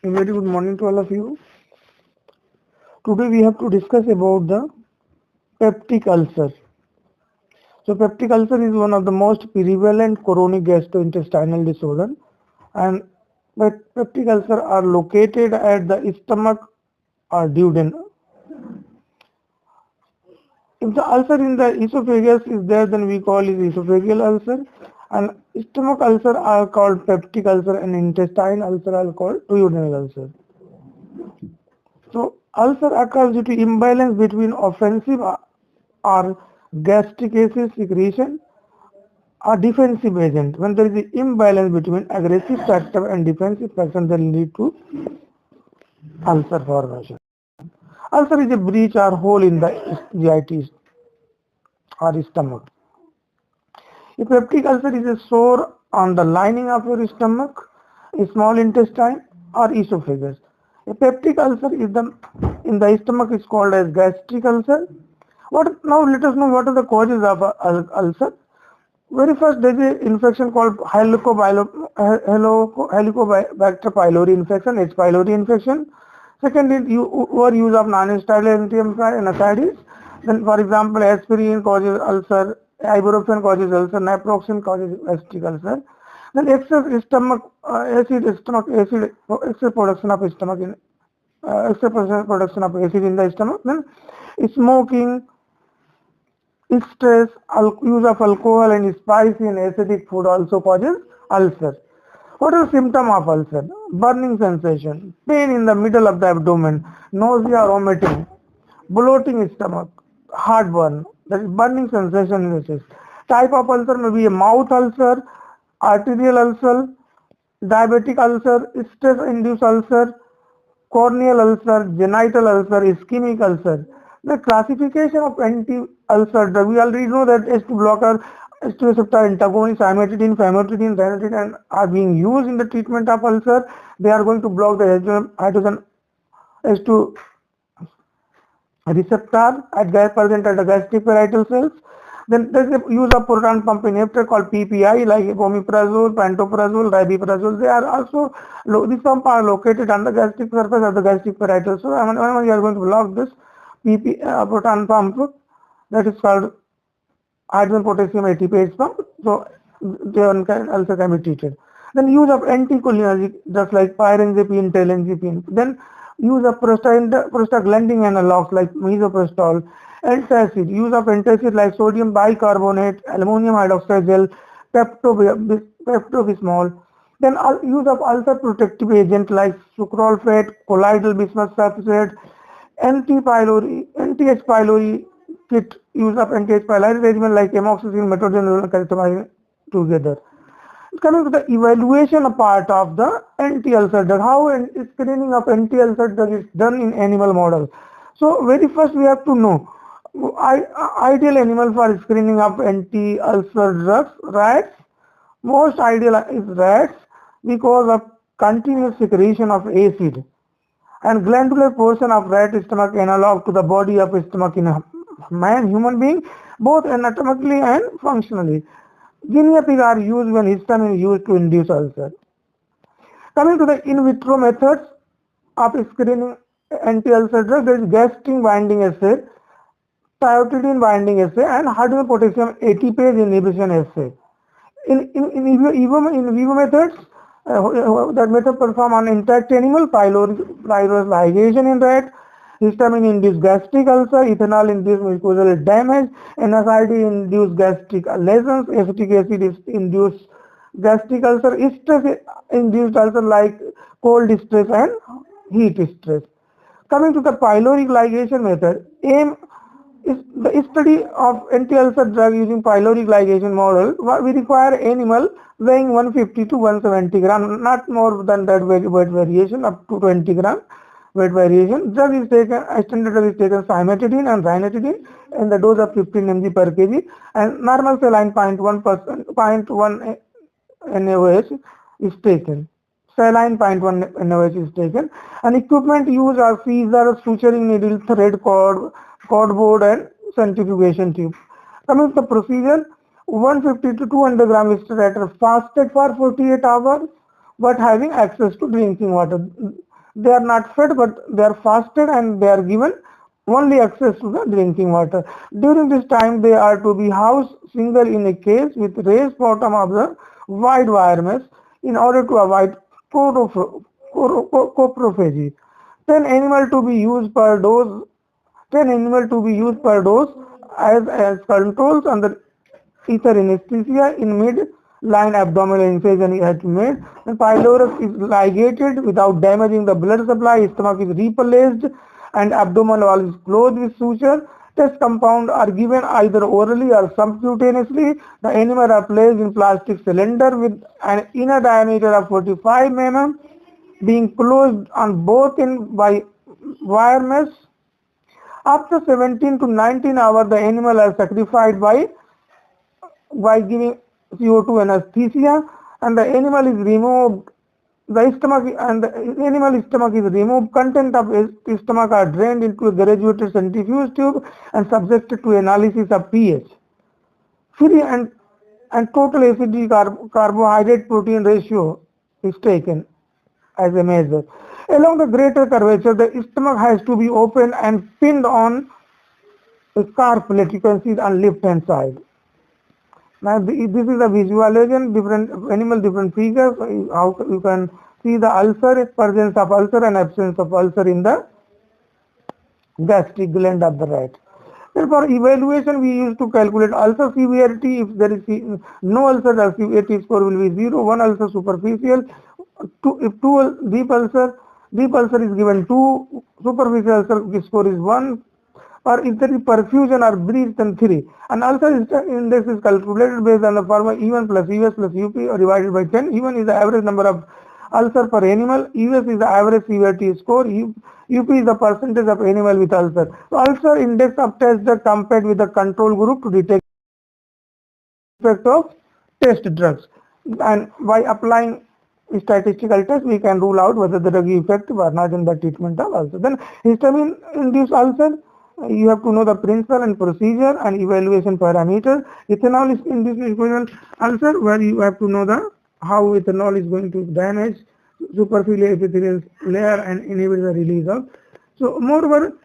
A very good morning to all of you. Today we have to discuss about the peptic ulcer. So peptic ulcer is one of the most prevalent chronic gastrointestinal disorder, and peptic ulcer are located at the stomach or duodenum. If the ulcer in the esophagus is there, then we call it esophageal ulcer, and stomach ulcer are called peptic ulcer, and intestine ulcer are called duodenal ulcer. So ulcer occurs due to imbalance between offensive or gastric acid secretion or defensive agent. When there is an imbalance between aggressive factor and defensive factor, that lead to ulcer formation. Ulcer is a breach or hole in the GIT or stomach. A peptic ulcer is a sore on the lining of your stomach, a small intestine, or esophagus. A peptic ulcer is in the stomach is called as gastric ulcer. Now let us know what are the causes of ulcer. Very first, there is an infection called Helicobacter pylori infection, H. pylori infection. Second is overuse of non-steroidal anti-NSAIDs. Then, for example, aspirin causes ulcer, ibuprofen causes ulcer, naproxen causes gastric ulcer. Then excess production of stomach in excess production of acid in the stomach. Then smoking, stress, use of alcohol and spicy and acidic food also causes ulcer. What are the symptoms of ulcer? Burning sensation, pain in the middle of the abdomen, nausea, vomiting, bloating stomach, heartburn. That is burning sensation in the chest. Type of ulcer may be a mouth ulcer, arterial ulcer, diabetic ulcer, stress-induced ulcer, corneal ulcer, genital ulcer, ischemic ulcer. The classification of anti-ulcer drug, we already know that H2 blocker, H2 receptor antagonist, cimetidine, famotidine, ranitidine are being used in the treatment of ulcer. They are going to block the hydrogen H2 receptor present at the gastric parietal cells. Then there is a use of proton pump inhibitor called PPI like omeprazole, pantoprazole, rabeprazole. They are also, these pumps are located on the gastric surface of the gastric parietal. So when we are going to block this proton pump, that is called hydrogen potassium ATPase pump. So the ulcer can be treated. Then use of anticholinergic drugs like pyrazine, telangiecine. Then use of prostaglandin analogs like misoprostol. Antacid, use of antacid like sodium bicarbonate, ammonium hydroxide gel, Pepto-Bismol. Then use of ulcer protective agent like sucralfate, colloidal bismuth sulfate, anti-H. pylori kit, use of anti-H. pylori regimen like amoxicillin, metronidazole, and calcium together. Coming to the evaluation part of the anti-ulcer drug, how screening of anti-ulcer drug is done in animal model. So very first we have to know ideal animal for screening of anti-ulcer drugs, rats. Most ideal is rats because of continuous secretion of acid and glandular portion of rat stomach analog to the body of stomach in a human being, both anatomically and functionally. Guinea pig are used when histamine is used to induce ulcer. Coming to the in vitro methods of screening anti-ulcer drug, there is gastrin binding assay, thiotidine binding assay, and hydrogen potassium ATPase inhibition assay. In vivo methods, that method perform on intact animal, pylorus ligation in rat, histamine-induced gastric ulcer, ethanol-induced mucosal damage, NSAID-induced gastric lesions, acetic acid-induced gastric ulcer, stress-induced ulcer like cold stress and heat stress. Coming to the pyloric ligation method, aim is the study of anti-ulcer drug using pyloric ligation model. We require animal weighing 150 to 170 gram, not more than that weight variation, up to 20 gram weight variation. Drug is taken, standard drug is taken cimetidine and ranitidine in the dose of 15 mg per kg, and normal saline 0.1 NaOH is taken. Saline 0.1 NaOH is taken, and equipment used are Caesar, suturing needle, thread cord, cordboard, and centrifugation tube. Coming to the procedure, 150 to 200 gram is fasted for 48 hours, but having access to drinking water. They are not fed, but they are fasted and they are given only access to the drinking water. During this time, they are to be housed single in a cage with raised bottom of the wide wire mesh in order to avoid coprophagy. 10 animal to be used per dose 10 animal to be used per dose as controls under ether anesthesia in mid-line abdominal incision has been made. And pylorus is ligated without damaging the blood supply. Stomach is replaced and abdominal wall is closed with suture. Test compound are given either orally or subcutaneously. The animal are placed in plastic cylinder with an inner diameter of 45 mm being closed on both end by wire mesh. After 17 to 19 hours, the animal are sacrificed by giving CO2 anesthesia, and the animal is removed. The stomach and the animal stomach is removed. Content of stomach are drained into a graduated centrifuge tube and subjected to analysis of pH. Free and total acidity carbohydrate protein ratio is taken as a measure. Along the greater curvature, the stomach has to be opened and pinned on a car plate. You can see it on left hand side. Now this is a visualization, different animal, different figures. How you can see the ulcer, presence of ulcer and absence of ulcer in the gastric gland of the rat. Then for evaluation, we used to calculate ulcer severity. If there is no ulcer, the severity score will be 0. One ulcer superficial. If two deep ulcer is given 2. Superficial ulcer score is 1. Or if there is perfusion or breach, then 3. And ulcer index is calculated based on the formula E1 plus US plus UP or divided by 10. E1 is the average number of ulcer per animal. US is the average severity score. UP is the percentage of animal with ulcer. So ulcer index of test are compared with the control group to detect effect of test drugs. And by applying statistical test, we can rule out whether the drug is effective or not in the treatment of ulcer. Then histamine-induced ulcer, you have to know the principle and procedure and evaluation parameter. Ethanol is induced ulcer, where you have to know the how ethanol is going to damage superficial epithelial layer and inhibit the release of. So moreover,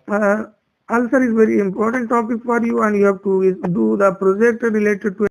ulcer is very important topic for you, and you have to do the project related to